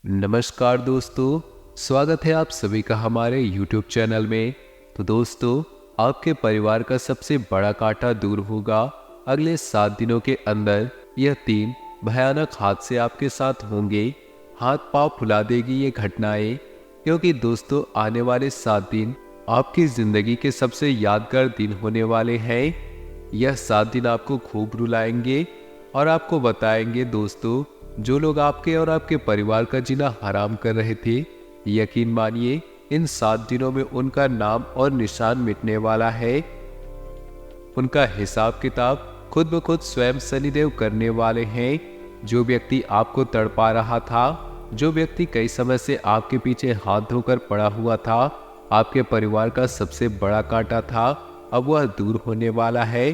नमस्कार दोस्तों, स्वागत है आप सभी का हमारे YouTube चैनल में। तो दोस्तों, आपके परिवार का सबसे बड़ा कांटा दूर होगा अगले 7 दिनों के अंदर। यह 3 भयानक हादसे आपके साथ होंगे। हाथ पांव फुला देगी ये घटनाएं, क्योंकि दोस्तों आने वाले 7 दिन आपकी जिंदगी के सबसे यादगार दिन होने वाले हैं। यह 7 दिन आपको खूब रुलाएंगे और आपको बताएंगे दोस्तों, जो लोग आपके और आपके परिवार का जीना हराम कर रहे थे, यकीन मानिए इन 7 दिनों में उनका नाम और निशान मिटने वाला है। उनका हिसाब किताब खुद ब खुद स्वयं शनिदेव करने वाले हैं। जो व्यक्ति आपको तड़पा रहा था, जो व्यक्ति कई समय से आपके पीछे हाथ धोकर पड़ा हुआ था, आपके परिवार का सबसे बड़ा कांटा था, अब वह दूर होने वाला है।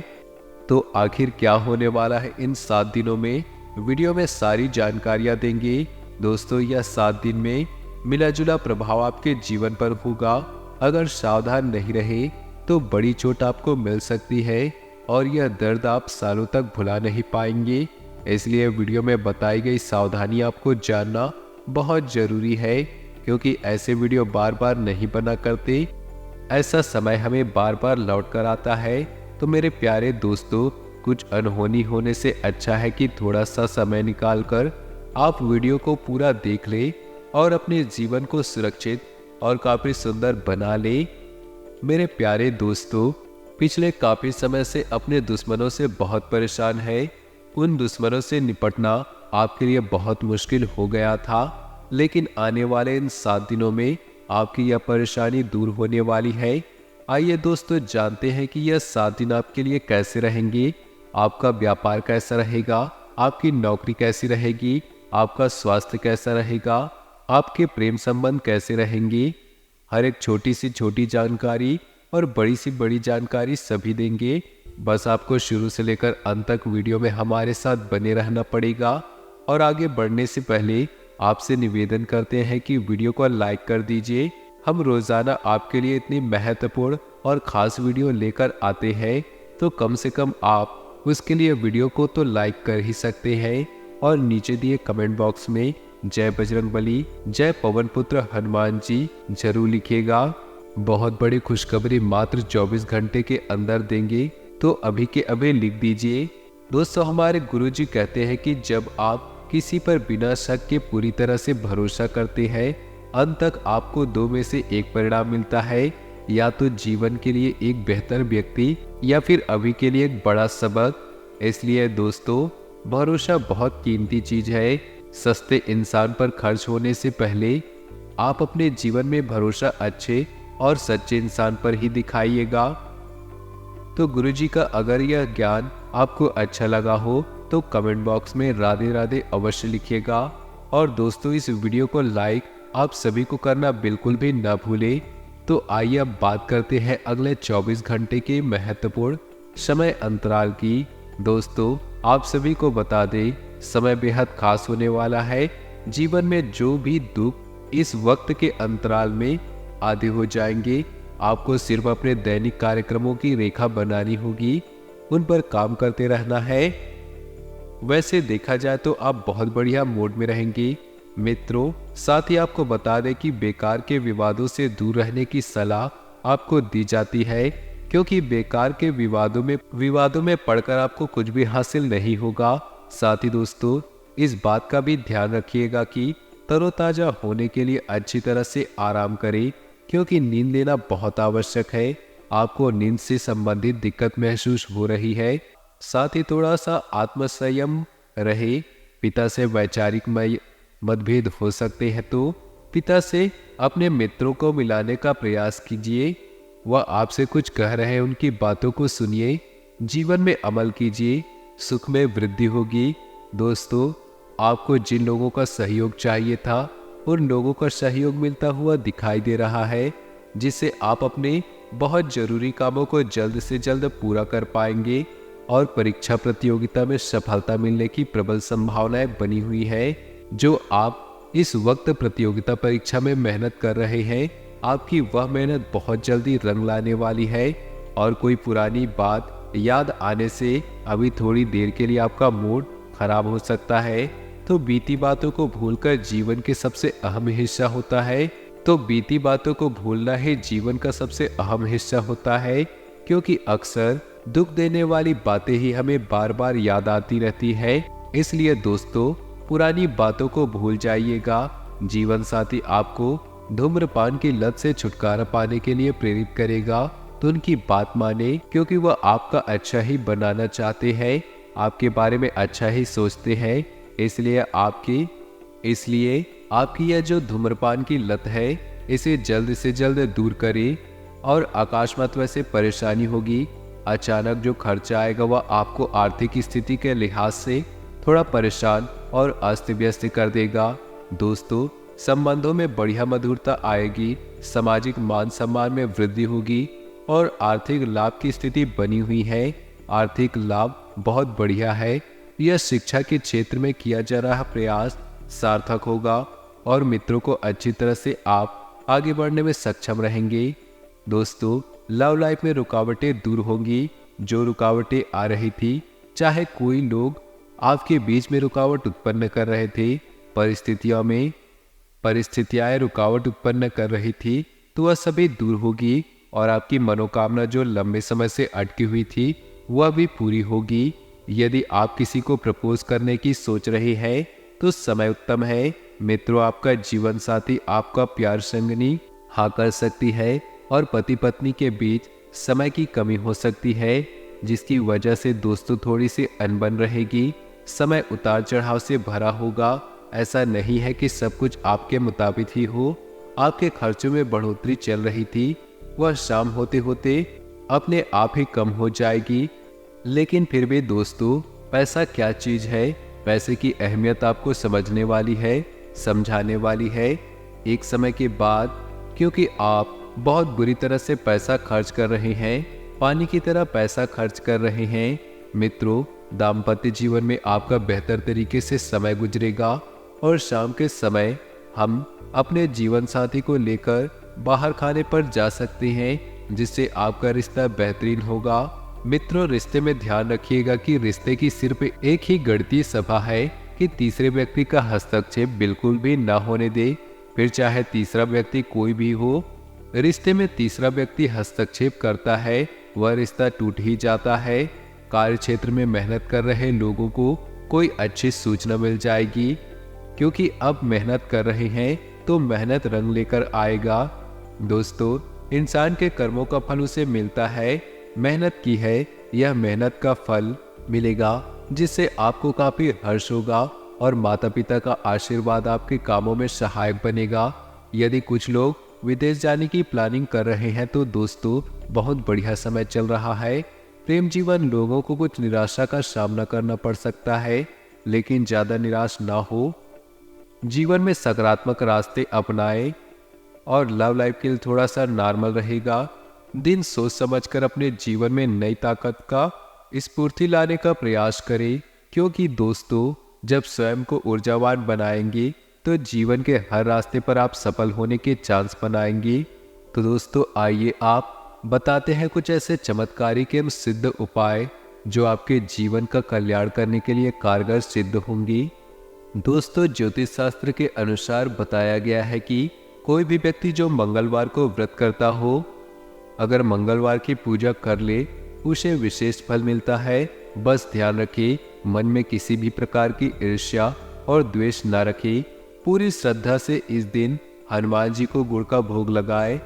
तो आखिर क्या होने वाला है इन 7 दिनों में, वीडियो में सारी जानकारियां देंगे। दोस्तों, यह 7 दिन में मिला जुला प्रभाव आपके जीवन पर होगा। अगर सावधान नहीं रहे तो बड़ी चोट आपको मिल सकती है और यह दर्द आप सालों तक भुला नहीं पाएंगे। इसलिए वीडियो में बताई गई सावधानी आपको जानना बहुत जरूरी है, क्योंकि ऐसे वीडियो बार बार नहीं बना करते। ऐसा समय हमें बार बार लौट कर आता है। तो मेरे प्यारे दोस्तों, कुछ अनहोनी होने से अच्छा है कि थोड़ा सा समय निकालकर आप वीडियो को पूरा देख ले और अपने जीवन को सुरक्षित और काफी सुंदर बना ले। मेरे प्यारे दोस्तों, पिछले काफी समय से अपने दुश्मनों से बहुत परेशान है। उन दुश्मनों से निपटना आपके लिए बहुत मुश्किल हो गया था, लेकिन आने वाले इन 7 दिनों में आपकी यह परेशानी दूर होने वाली है। आइए दोस्तों, जानते हैं कि यह 7 दिन आपके लिए कैसे रहेंगे। आपका व्यापार कैसा रहेगा, आपकी नौकरी कैसी रहेगी, आपका स्वास्थ्य कैसा रहेगा, आपके प्रेम संबंध कैसे रहेंगे। हर एक छोटी से छोटी जानकारी और बड़ी से बड़ी जानकारी सभी देंगे। बस आपको शुरू से लेकर अंत तक वीडियो में हमारे साथ बने रहना पड़ेगा। और आगे बढ़ने से पहले आपसे निवेदन करते हैं कि वीडियो को लाइक कर दीजिए। हम रोजाना आपके लिए इतनी महत्वपूर्ण और खास वीडियो लेकर आते हैं, तो कम से कम आप उसके लिए वीडियो को तो लाइक कर ही सकते हैं। और नीचे दिए कमेंट बॉक्स में जय बजरंगबली, जय पवन पुत्र हनुमान जी जरूर लिखिएगा। बहुत बड़ी खुशखबरी मात्र 24 घंटे के अंदर देंगे, तो अभी के अभी लिख दीजिए। दोस्तों, हमारे गुरुजी कहते हैं कि जब आप किसी पर बिना शक के पूरी तरह से भरोसा करते हैं, अंत तक आपको 2 में से एक परिणाम मिलता है। या तो जीवन के लिए एक बेहतर व्यक्ति, या फिर अभी के लिए एक बड़ा सबक। इसलिए दोस्तों, भरोसा बहुत कीमती चीज है। सस्ते इंसान पर खर्च होने से पहले आप अपने जीवन में भरोसा अच्छे और सच्चे इंसान पर ही दिखाइएगा। तो गुरुजी का अगर यह ज्ञान आपको अच्छा लगा हो तो कमेंट बॉक्स में राधे राधे अवश्य लिखिएगा। और दोस्तों, इस वीडियो को लाइक आप सभी को करना बिल्कुल भी न भूलें। तो आइए अब बात करते हैं अगले 24 घंटे के महत्वपूर्ण समय अंतराल की। दोस्तों, आप सभी को बता दें, समय बेहद खास होने वाला है। जीवन में जो भी दुख इस वक्त के अंतराल में आधे हो जाएंगे। आपको सिर्फ अपने दैनिक कार्यक्रमों की रेखा बनानी होगी, उन पर काम करते रहना है। वैसे देखा जाए तो आप बहुत बढ़िया मूड में रहेंगे मित्रों। साथ ही आपको बता दें कि बेकार के विवादों से दूर रहने की सलाह आपको दी जाती है, क्योंकि बेकार के विवादों में पड़कर आपको कुछ भी हासिल नहीं होगा। साथ ही दोस्तों, इस बात का भी ध्यान रखिएगा कि तरोताजा होने के लिए अच्छी तरह से आराम करें, क्योंकि नींद लेना बहुत आवश्यक है। आपको नींद से संबंधित दिक्कत महसूस हो रही है, साथ ही थोड़ा सा आत्मसंयम रहे। पिता से वैचारिक मतभेद हो सकते हैं, तो पिता से अपने मित्रों को मिलाने का प्रयास कीजिए। वह आपसे कुछ कह रहे हैं, उनकी बातों को सुनिए, जीवन में अमल कीजिए, सुख में वृद्धि होगी। दोस्तों, आपको जिन लोगों का सहयोग चाहिए था, उन लोगों का सहयोग मिलता हुआ दिखाई दे रहा है, जिससे आप अपने बहुत जरूरी कामों को जल्द से जल्द पूरा कर पाएंगे। और परीक्षा प्रतियोगिता में सफलता मिलने की प्रबल संभावनाएं बनी हुई है। जो आप इस वक्त प्रतियोगिता परीक्षा में मेहनत कर रहे हैं, आपकी वह मेहनत बहुत जल्दी रंग लाने वाली है। और कोई पुरानी बात याद आने से अभी थोड़ी देर के लिए आपका मूड खराब हो सकता है। तो बीती बातों को भूलकर जीवन के सबसे अहम हिस्सा होता है। तो बीती बातों को भूलना ही जीवन का सबसे अहम हिस्सा होता है, क्योंकि अक्सर दुख देने वाली बातें ही हमें बार बार याद आती रहती है। इसलिए दोस्तों, पुरानी बातों को भूल जाइएगा। जीवन साथी आपको धूम्रपान की लत से छुटकारा पाने के लिए प्रेरित करेगा, तो उनकी बात माने, क्योंकि वह आपका अच्छा ही बनाना चाहते हैं, आपके बारे में अच्छा ही सोचते हैं। इसलिए आपकी यह जो धूम्रपान की लत है, इसे जल्द से जल्द दूर करें। और अकस्मात वैसे परेशानी होगी, अचानक जो खर्चा आएगा वह आपको आर्थिक स्थिति के लिहाज से थोड़ा परेशान और अस्त व्यस्त कर देगा। दोस्तों, संबंधों में बढ़िया मधुरता आएगी, सामाजिक मान सम्मान में वृद्धि होगी और आर्थिक लाभ की स्थिति बनी हुई है। आर्थिक लाभ बहुत बढ़िया है। यह शिक्षा के क्षेत्र में किया जा रहा प्रयास सार्थक होगा और मित्रों को अच्छी तरह से आप आगे बढ़ने में सक्षम रहेंगे। दोस्तों, लव लाइफ में रुकावटें दूर होंगी। जो रुकावटें आ रही थी, चाहे कोई लोग आपके बीच में रुकावट उत्पन्न कर रहे थे, परिस्थितियां रुकावट उत्पन्न कर रही थी, तो वह सभी दूर होगी और आपकी मनोकामना जो लंबे समय से अटकी हुई थी वह भी पूरी होगी। यदि आप किसी को प्रपोज करने की सोच रहे हैं तो समय उत्तम है। मित्रों, आपका जीवन साथी आपका प्यार संगनी हाँ कर सकती है और पति पत्नी के बीच समय की कमी हो सकती है, जिसकी वजह से दोस्तों थोड़ी सी अनबन रहेगी। समय उतार चढ़ाव से भरा होगा। ऐसा नहीं है कि सब कुछ आपके मुताबिक ही हो। आपके खर्चों में बढ़ोतरी चल रही थी, वह शाम होते होते अपने आप ही कम हो जाएगी। लेकिन फिर भी दोस्तों, पैसा क्या चीज है, पैसे की अहमियत आपको समझने वाली है, समझाने वाली है एक समय के बाद, क्योंकि आप बहुत बुरी तरह से पैसा खर्च कर रहे हैं, पानी की तरह पैसा खर्च कर रहे हैं। मित्रों, दाम्पत्य जीवन में आपका बेहतर तरीके से समय गुजरेगा और शाम के समय हम अपने जीवन साथी को लेकर बाहर खाने पर जा सकते हैं, जिससे आपका रिश्ता बेहतरीन होगा। मित्रों, रिश्ते में ध्यान रखिएगा कि रिश्ते की सिर्फ एक ही गणितीय सभा है कि तीसरे व्यक्ति का हस्तक्षेप बिल्कुल भी ना होने दे। फिर चाहे तीसरा व्यक्ति कोई भी हो, रिश्ते में तीसरा व्यक्ति हस्तक्षेप करता है, वह रिश्ता टूट ही जाता है। कार्य क्षेत्र में मेहनत कर रहे लोगों को कोई अच्छी सूचना मिल जाएगी, क्योंकि अब मेहनत कर रहे हैं तो मेहनत रंग लेकर आएगा। दोस्तों, इंसान के कर्मों का फल उसे मिलता है। मेहनत की है, यह मेहनत का फल मिलेगा, जिससे आपको काफी हर्ष होगा और माता पिता का आशीर्वाद आपके कामों में सहायक बनेगा। यदि कुछ लोग विदेश जाने की प्लानिंग कर रहे हैं तो दोस्तों, बहुत बढ़िया समय चल रहा है। प्रेम जीवन लोगों को कुछ निराशा का सामना करना पड़ सकता है, लेकिन ज्यादा निराश ना हो। जीवन में सकारात्मक रास्ते अपनाएं और लव लाइफ के लिए थोड़ा सा नॉर्मल रहेगा। दिन सोच समझकर अपने जीवन में नई ताकत का स्फूर्ति लाने का प्रयास करें, क्योंकि दोस्तों, जब स्वयं को ऊर्जावान बनाएंगे तो जीवन के हर रास्ते पर आप सफल होने के चांस बनाएंगे। तो दोस्तों, आइए आप बताते हैं कुछ ऐसे चमत्कारिक एवं सिद्ध उपाय जो आपके जीवन का कल्याण करने के लिए कारगर सिद्ध होंगी। दोस्तों, ज्योतिष शास्त्र के अनुसार बताया गया है कि कोई भी व्यक्ति जो मंगलवार को व्रत करता हो, अगर मंगलवार की पूजा कर ले, उसे विशेष फल मिलता है। बस ध्यान रखें, मन में किसी भी प्रकार की ईर्ष्या और द्वेष न रखें। पूरी श्रद्धा से इस दिन हनुमान जी को गुड़ का भोग लगाए।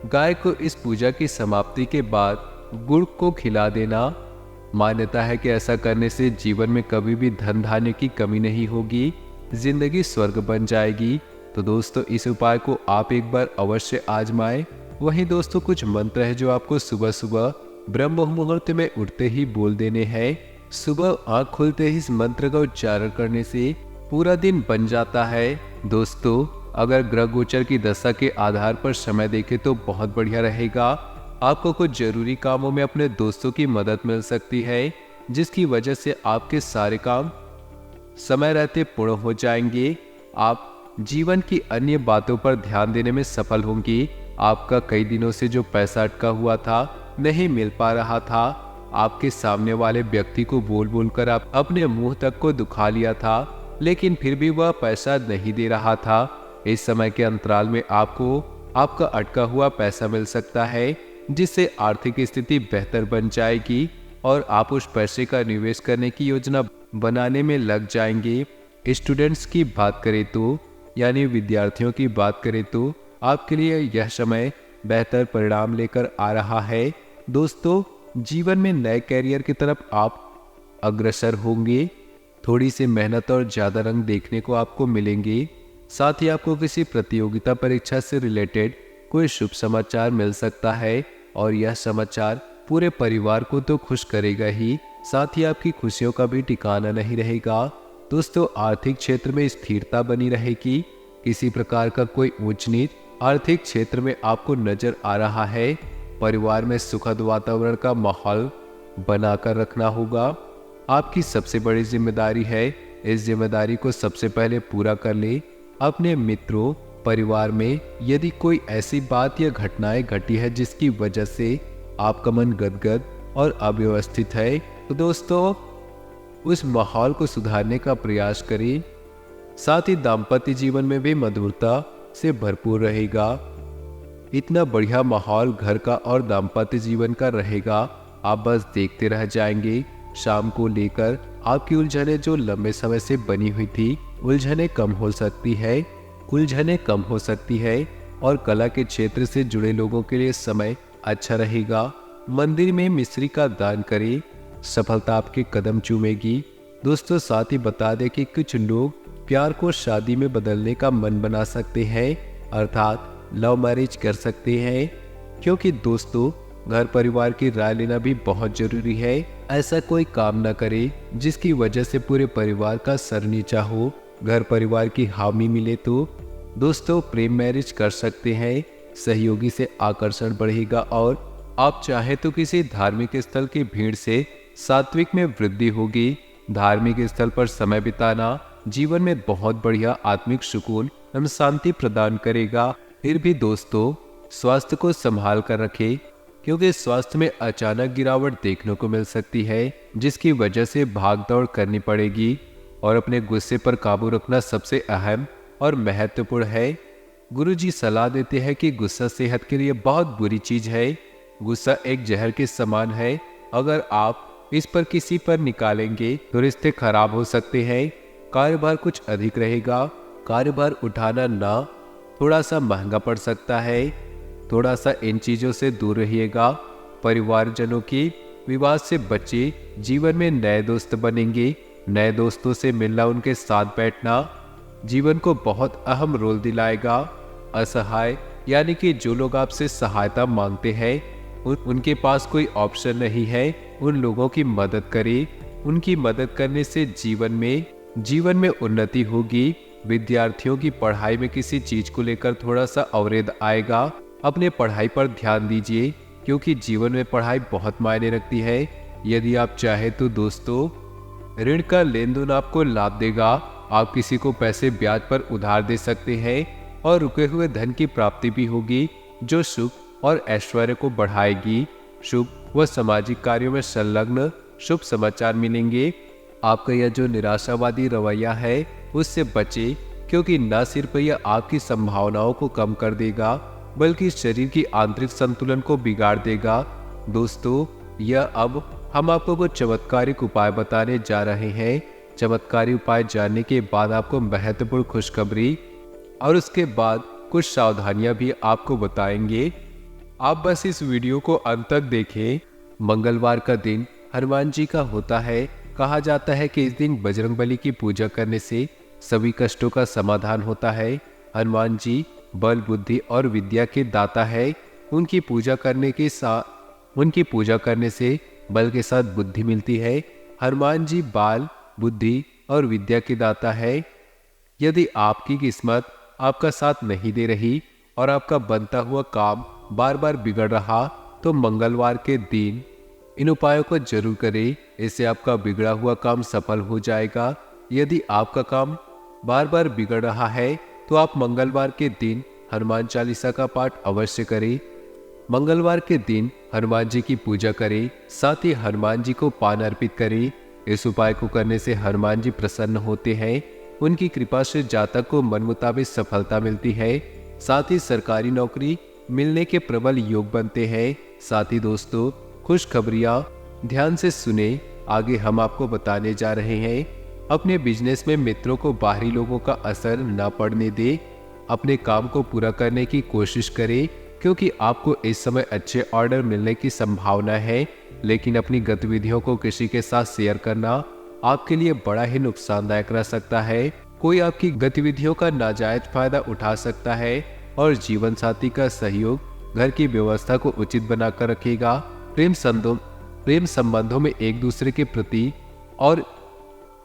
गाय को इस पूजा की समाप्ति के बाद गुड़ को खिला देना। मान्यता है कि ऐसा करने से जीवन में कभी भी धन धान्य की कमी नहीं होगी, जिंदगी स्वर्ग बन जाएगी। तो दोस्तों, इस उपाय को आप एक बार अवश्य आजमाएं। वहीं दोस्तों, कुछ मंत्र है जो आपको सुबह सुबह ब्रह्म मुहूर्त में उठते ही बोल देने हैं। सुबह आंख खुलते ही इस मंत्र का उच्चारण करने से पूरा दिन बन जाता है। दोस्तों, अगर ग्रह गोचर की दशा के आधार पर समय देखें तो बहुत बढ़िया रहेगा। आपको कुछ जरूरी कामों में अपने दोस्तों की मदद मिल सकती है, जिसकी वजह से आपके सारे काम समय रहते पूर्ण हो जाएंगे। आप जीवन की अन्य बातों पर ध्यान देने में सफल होंगी। आपका कई दिनों से जो पैसा अटका हुआ था, नहीं मिल पा रहा था, आपके सामने वाले व्यक्ति को बोल बोलकर आप अपने मुंह तक को दुखा लिया था, लेकिन फिर भी वह पैसा नहीं दे रहा था। इस समय के अंतराल में आपको आपका अटका हुआ पैसा मिल सकता है, जिससे आर्थिक स्थिति बेहतर बन जाएगी और आप उस पैसे का निवेश करने की योजना बनाने में लग जाएंगे। स्टूडेंट्स की बात करें तो, यानी विद्यार्थियों की बात करें तो, आपके लिए यह समय बेहतर परिणाम लेकर आ रहा है। दोस्तों, जीवन में नए कैरियर की तरफ आप अग्रसर होंगे। थोड़ी सी मेहनत और ज़्यादा रंग देखने को आपको मिलेंगे। साथ ही आपको किसी प्रतियोगिता परीक्षा से रिलेटेड कोई शुभ समाचार मिल सकता है और यह समाचार पूरे परिवार को तो खुश करेगा ही, साथ ही आपकी खुशियों का भी ठिकाना नहीं रहेगा। दोस्तों, आर्थिक क्षेत्र में स्थिरता बनी रहेगी। किसी प्रकार का कोई ऊंच नीच आर्थिक क्षेत्र में आपको नजर आ रहा है। परिवार में सुखद वातावरण का माहौल बनाकर रखना होगा। आपकी सबसे बड़ी जिम्मेदारी है, इस जिम्मेदारी को सबसे पहले पूरा कर ले। अपने मित्रों, परिवार में यदि कोई ऐसी बात या घटनाएं घटी है जिसकी वजह से आपका मन गदगद और अव्यवस्थित है, तो दोस्तों उस माहौल को सुधारने का प्रयास करें। साथ ही दाम्पत्य जीवन में भी मधुरता से भरपूर रहेगा। इतना बढ़िया माहौल घर का और दाम्पत्य जीवन का रहेगा, आप बस देखते रह जाएंगे। शाम को लेकर आपकी उलझनें जो लंबे समय से बनी हुई थी, उलझनें कम हो सकती है और कला के क्षेत्र से जुड़े लोगों के लिए समय अच्छा रहेगा। मंदिर में मिश्री का दान करें, सफलता आपके कदम चूमेगी। दोस्तों, साथ ही बता दें कि कुछ लोग प्यार को शादी में बदलने का मन बना सकते हैं, अर्थात लव मैरिज कर सकते हैं, क्योंकि दोस्तों घर परिवार की राय लेना भी बहुत जरूरी है। ऐसा कोई काम न करे जिसकी वजह से पूरे परिवार का सर नीचा हो। घर परिवार की हामी मिले तो दोस्तों प्रेम मैरिज कर सकते हैं। सहयोगी से आकर्षण बढ़ेगा और आप चाहे तो किसी धार्मिक स्थल की भीड़ से सात्विक में वृद्धि होगी। धार्मिक स्थल पर समय बिताना जीवन में बहुत बढ़िया आत्मिक सुकून एवं शांति प्रदान करेगा। फिर भी दोस्तों स्वास्थ्य को संभाल कर रखें, क्योंकि स्वास्थ्य में अचानक गिरावट देखने को मिल सकती है, जिसकी वजह से भागदौड़ करनी पड़ेगी और अपने गुस्से पर काबू रखना सबसे अहम और महत्वपूर्ण है। गुरुजी सलाह देते हैं कि गुस्सा सेहत के लिए बहुत बुरी चीज है। गुस्सा एक जहर के समान है, अगर आप इस पर किसी पर निकालेंगे तो रिश्ते खराब हो सकते हैं। कार्यभार कुछ अधिक रहेगा, कार्यभार उठाना ना थोड़ा सा महंगा पड़ सकता है। थोड़ा सा इन चीजों से दूर रहिएगा। परिवारजनों की विवाद से बचे, जीवन में नए दोस्त बनेंगे। नए दोस्तों से मिलना, उनके साथ बैठना जीवन को बहुत अहम रोल दिलाएगा। असहाय यानी कि जो लोग आपसे सहायता मांगते हैं, उनके पास कोई ऑप्शन नहीं है, उन लोगों की मदद करें। उनकी मदद करने से जीवन में उन्नति होगी। विद्यार्थियों की पढ़ाई में किसी चीज को लेकर थोड़ा सा अवरोध आएगा। अपने पढ़ाई पर ध्यान दीजिए, क्योंकि जीवन में पढ़ाई बहुत मायने रखती है। यदि आप चाहे तो दोस्तों ऋण का लेन देन आपको लाभ देगा। आप किसी को पैसे ब्याज पर उधार दे सकते हैं और रुके हुए धन की प्राप्ति भी होगी, जो सुख और ऐश्वर्य को बढ़ाएगी। शुभ व सामाजिक कार्यों में संलग्न शुभ समाचार मिलेंगे। आपका यह जो निराशावादी रवैया है उससे बचे, क्योंकि न सिर्फ यह आपकी संभावनाओं को कम कर देगा बल्कि शरीर की आंतरिक संतुलन को बिगाड़ देगा। दोस्तों, यह अब हम आपको कुछ चमत्कारिक उपाय बताने जा रहे हैं। चमत्कारी उपाय जानने के बाद आपको महत्वपूर्ण खुशखबरी और उसके बाद कुछ सावधानियां भी आपको बताएंगे। आप बस इस वीडियो को अंत तक देखें। मंगलवार का दिन हनुमान जी का होता है। कहा जाता है कि इस दिन बजरंगबली की पूजा करने से सभी कष्टों का समाधान होता है। हनुमान जी बल, बुद्धि और विद्या के दाता है। उनकी पूजा करने से बल के साथ बुद्धि मिलती है। हनुमान जी बाल, बुद्धि और विद्या के दाता है। यदि आपकी किस्मत आपका साथ नहीं दे रही और आपका बनता हुआ काम बार बार बिगड़ रहा, तो मंगलवार के दिन इन उपायों को जरूर करें। इससे आपका बिगड़ा हुआ काम सफल हो जाएगा। यदि आपका काम बार बार बिगड़ रहा है तो आप मंगलवार के दिन हनुमान चालीसा का पाठ अवश्य करें। मंगलवार के दिन हनुमान जी की पूजा करें, साथ ही हनुमान जी को पान अर्पित करें। इस उपाय को करने से हनुमान जी प्रसन्न होते हैं उनकी कृपा से जातक को मन मुताबिक सफलता मिलती है। साथ ही सरकारी नौकरी मिलने के प्रबल योग बनते हैं। साथ ही दोस्तों, खुशखबरियां ध्यान से सुने, आगे हम आपको बताने जा रहे हैं। अपने बिजनेस में मित्रों को बाहरी लोगों का असर न पड़ने दे। अपने काम को पूरा करने की कोशिश करें, क्योंकि आपको इस समय अच्छे ऑर्डर मिलने की संभावना है। लेकिन अपनी गतिविधियों को किसी के साथ शेयर करना आपके लिए बड़ा ही नुकसानदायक रह सकता है। कोई आपकी गतिविधियों का नाजायज फायदा उठा सकता है और जीवन साथी का सहयोग घर की व्यवस्था को उचित बनाकर रखेगा। प्रेम संबंधों में एक दूसरे के प्रति और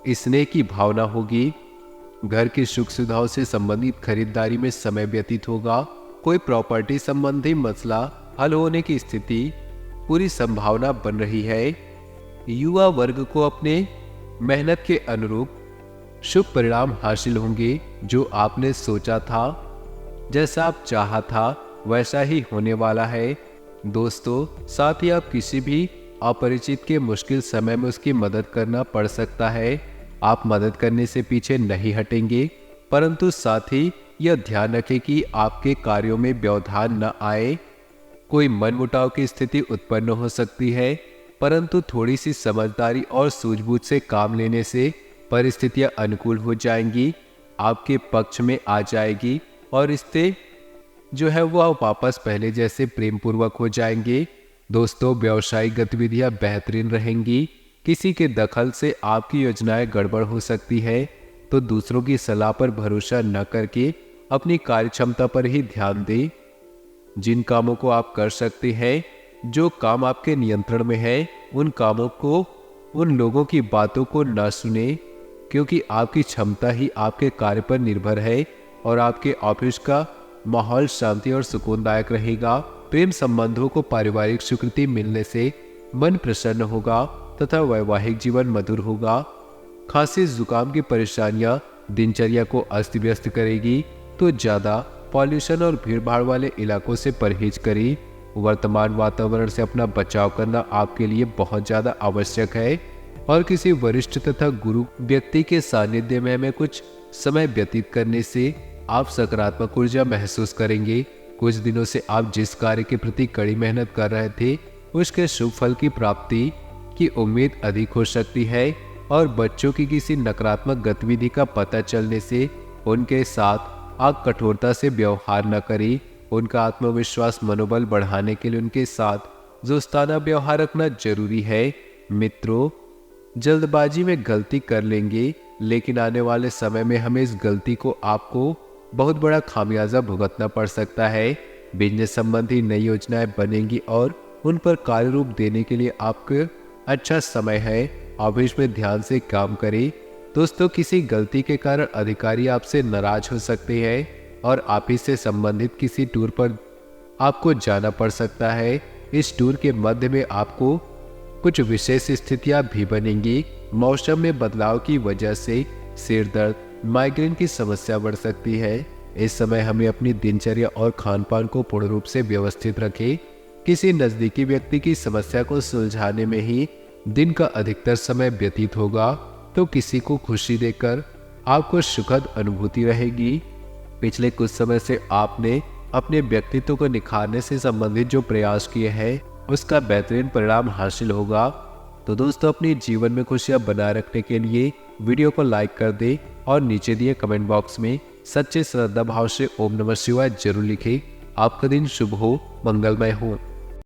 स्नेह की भावना होगी। घर की सुख सुविधाओं से संबंधित खरीदारी में समय व्यतीत होगा। कोई प्रॉपर्टी संबंधी मसला हल होने की स्थिति पूरी संभावना बन रही है। युवा वर्ग को अपने मेहनत के अनुरूप शुभ परिणाम हासिल होंगे। जो आपने सोचा था, जैसा आप चाहा था, वैसा ही होने वाला है। दोस्तों, साथ ही आप किसी भी अपरिचित के मुश्किल समय में उसकी मदद करना पड़ सकता है। आप मदद करने से पीछे नहीं हटेंगे, परंतु साथ ही यह ध्यान रखें कि आपके कार्यों में व्यवधान न आए। कोई मनमुटाव की स्थिति उत्पन्न हो सकती है, परंतु थोड़ी सी समझदारी और सूझबूझ से काम लेने से परिस्थितियां अनुकूल हो जाएंगी, आपके पक्ष में आ जाएगी और रिश्ते जो है वो वापस पहले जैसे प्रेम पूर्वक हो जाएंगे। दोस्तों, व्यवसायिक गतिविधियां बेहतरीन रहेंगी। किसी के दखल से आपकी योजनाएं गड़बड़ हो सकती है, तो दूसरों की सलाह पर भरोसा न करके अपनी कार्यक्षमता पर ही ध्यान दें। जिन कामों को आप कर सकते हैं, जो काम आपके नियंत्रण में है, उन कामों को, उन लोगों की बातों को न सुने, क्योंकि आपकी क्षमता ही आपके कार्य पर निर्भर है और आपके ऑफिस का माहौल शांति और सुकूनदायक रहेगा। प्रेम संबंधों को पारिवारिक स्वीकृति मिलने से मन प्रसन्न होगा तथा वैवाहिक जीवन मधुर होगा। खांसी जुकाम की परेशानियां दिनचर्या को अस्त व्यस्त करेगी, तो ज्यादा पॉल्यूशन और भीड़भाड़ वाले इलाकों से परहेज करें। वर्तमान वातावरण से अपना बचाव करना आपके लिए बहुत ज्यादा आवश्यक है और किसी वरिष्ठ तथा गुरु व्यक्ति के सानिध्य में कुछ समय व्यतीत करने से आप सकारात्मक ऊर्जा महसूस करेंगे। कुछ दिनों से आप जिस कार्य के प्रति कड़ी मेहनत कर रहे थे, उसके शुभ फल की प्राप्ति की उम्मीद अधिक हो सकती है और बच्चों की किसी नकारात्मक गतिविधि का पता चलने से उनके साथ आप कठोरता से व्यवहार न करें। उनका आत्मविश्वास मनोबल बढ़ाने के लिए उनके साथ दोस्ताना व्यवहार रखना जरूरी है। मित्रों, जल्दबाजी में गलती कर लेंगे, लेकिन आने वाले समय में हमें इस गलती को आपको बहुत बड़ा खामियाजा भुगतना पड़ सकता है। बिजनेस संबंधी नई योजनाएं बनेंगी और उन पर कार्य रूप देने के लिए आपको अच्छा समय है। ऑफिस में ध्यान से काम करें। दोस्तों, किसी गलती के कारण अधिकारी आपसे नाराज हो सकते हैं और ऑफिस से संबंधित किसी टूर पर आपको जाना पड़ सकता है। इस टूर के मध्य में आपको कुछ विशेष स्थितियां भी बनेंगी। मौसम में बदलाव की वजह से सिर दर्द, माइग्रेन की समस्या बढ़ सकती है। इस समय हमें अपनी दिनचर्या और खान पान को पूर्ण रूप से व्यवस्थित रखें। किसी नजदीकी व्यक्ति की समस्या को सुलझाने में ही दिन का अधिकतर समय व्यतीत होगा, तो किसी को खुशी देकर आपको सुखद अनुभूति रहेगी। पिछले कुछ समय से आपने अपने व्यक्तित्व को निखारने से संबंधित जो प्रयास किए हैं, उसका बेहतरीन परिणाम हासिल होगा। तो दोस्तों, अपने जीवन में खुशियां बनाए रखने के लिए वीडियो को लाइक कर दें और नीचे दिए कमेंट बॉक्स में सच्चे श्रद्धा भाव से ओम नमः शिवाय जरूर लिखें। आपका दिन शुभ हो, मंगलमय हो।